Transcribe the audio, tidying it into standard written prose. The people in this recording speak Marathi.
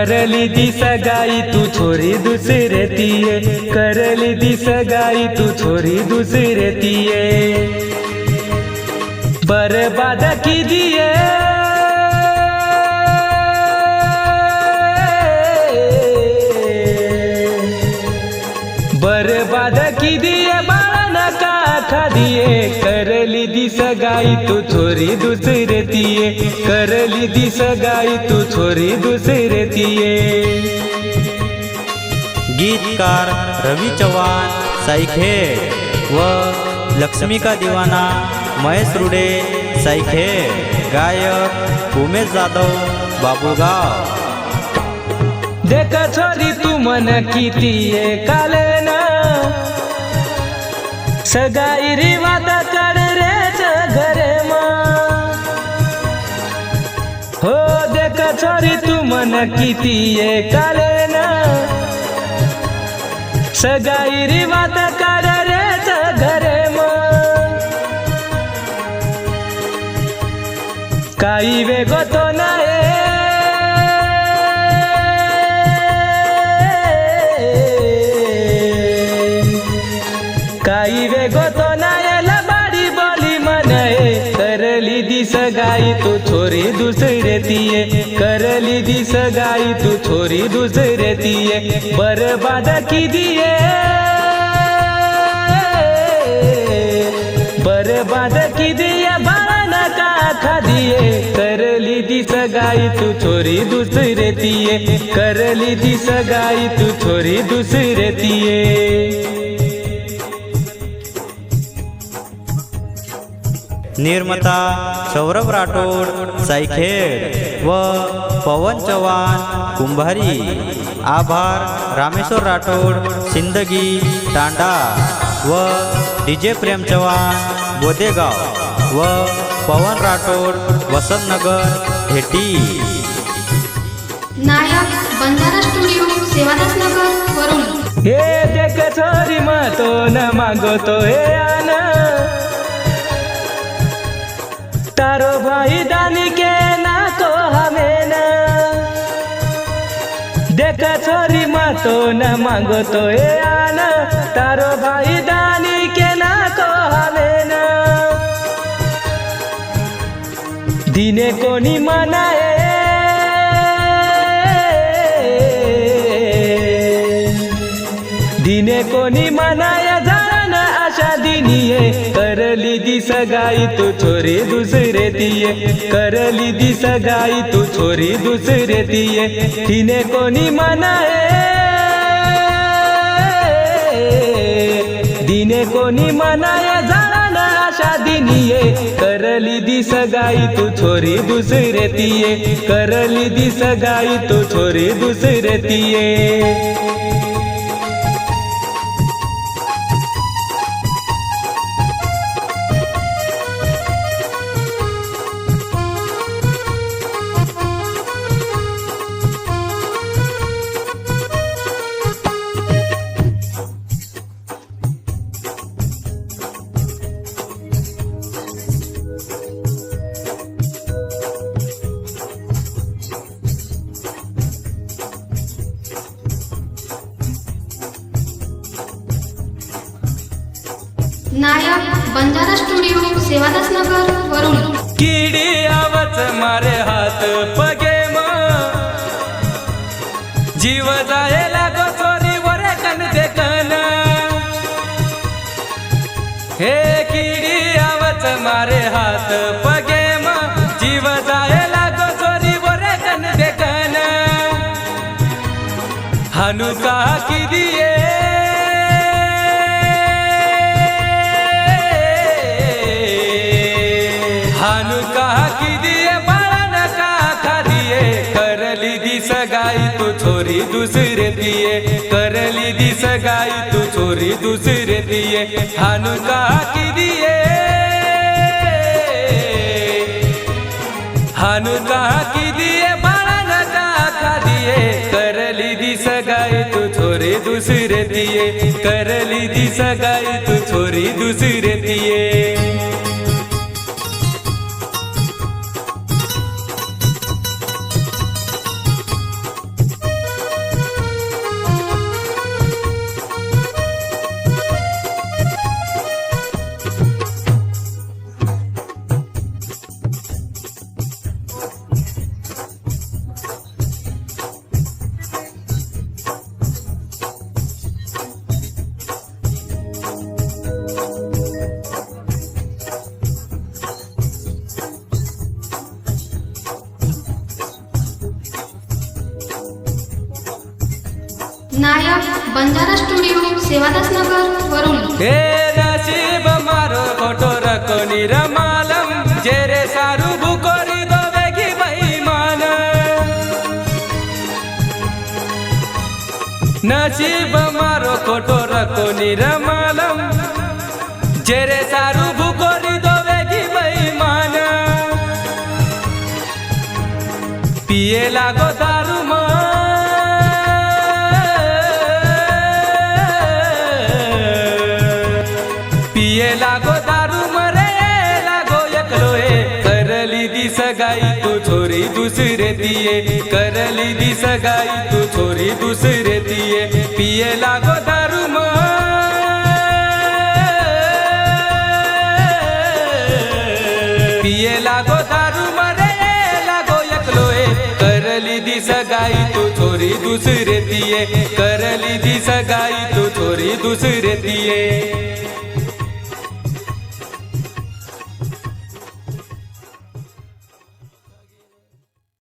करली दी सगाई तू छोरी दूसरे तिये, करली दी सगाई तू छोरी दूसरे तिये, बर्बाद की दिए बर्बाद की दिए बाळा का खा दिए, करली दी सगाई तू छोरी दूसरे तिये, करली दी सगाई तू छोरी दूसरे तिये। गीतकार रवि चव्हाण साईखेड व लक्ष्मी का दीवाना महेश रुडे साईखेड, गायक उमेश जाधव बाबुळगाव। देख छोरी तू मन किती काले ना सगाई रिवात कर रेच घरे मा, हो देख छोरी तू मन किती काले ना सगाई रिवात कर रेच घरे मा, काही वेगो तो नाही काही वेगो तो नायला बाडी बोली मनाए, करली दी सगाई तू छोरी दूसरे तिये, करली दी सगाई तू छोरी दूसरे तिये, बर्बाद की दिए बर्बाद की दिए बाळा का खा दिए, करली दी सगाई तू छोरी दूसरे तिये, करली दी सगाई तू छोरी दूसरे तिये। निर्माता सौरभ राठोड साईखेड व पवन चव्हाण कुंभारी, आभार रामेश्वर राठोड सिंदगी तांडा व डीजे प्रेम चव्हाण बोदेगाव व पवन राठोड वसंतनगर हेटी। नायक बंजारा स्टुडिओ सेवादास नगर वरुण। हे देख छोरी मातो न मागो तो हे आना, तारो भाई दानी के ना को हमें ना, देख छोरी मातो न मांगो तो ए आना, तारो भाई दानी के ना को हमें ना, दिने को नी मनाए दिने को नी मनाया जाना आशा दिनिये, करली दी सगाई तू छोरी दूसरे तिये, करली दी सगाई तू छोरी दूसरे तिये, दिने को नी मनाए दिने को नी मनाया जाना आशा दिनिये, करली दी सगाई तू छोरी दूसरे तिये, करली दी सगाई तू छोरी दूसरे तिये। नायक बंजारा स्टुडिओ सेवादास नगर वरुण। किडी आवच मारे हात पगे म, जीव जाए लागो चोरी वरे कन देखन, हे किडी आवच मारे हात पगे म, जीव जाए लागो चोरी वरे कन देखन, हनुका की दिए हनुका की दिए बाळा का खा दिए, करली दी सगाई तू छोरी दूसरे तिये, करली दी सगाई तू छोरी दूसरे तिये, हनुका की दिए हनुका की दिए बाळा का खा दिए, करली दी सगाई तू छोरी दूसरे तिये, करली दी सगाई तू छोरी दूसरे तिये। नायक बंजारा स्टुडिओ सेवादास नगर वरुली. हे नसीब मारो खोटो रकोनी रमालम जेरे सारू भुकोरी दोवेगी बेईमान. नसीब मारो खोटो रकोनी रमालम जेरे सारू भुकोरी दोवेगी बेईमान. पिए लागो दारू पिये लागो दारू मरे लागो एकलोए. करली दी सगाई तू छोरी दुसरे दिए. करली दी सगाई तू छोरी दुसरे दिए. पिये लागो दारू पिये लागो दारू मरे लागो एकलोए. करली दी सगाई तू छोरी दुसरे दिए. करली दी सगाई तू छोरी दुसरे दिए.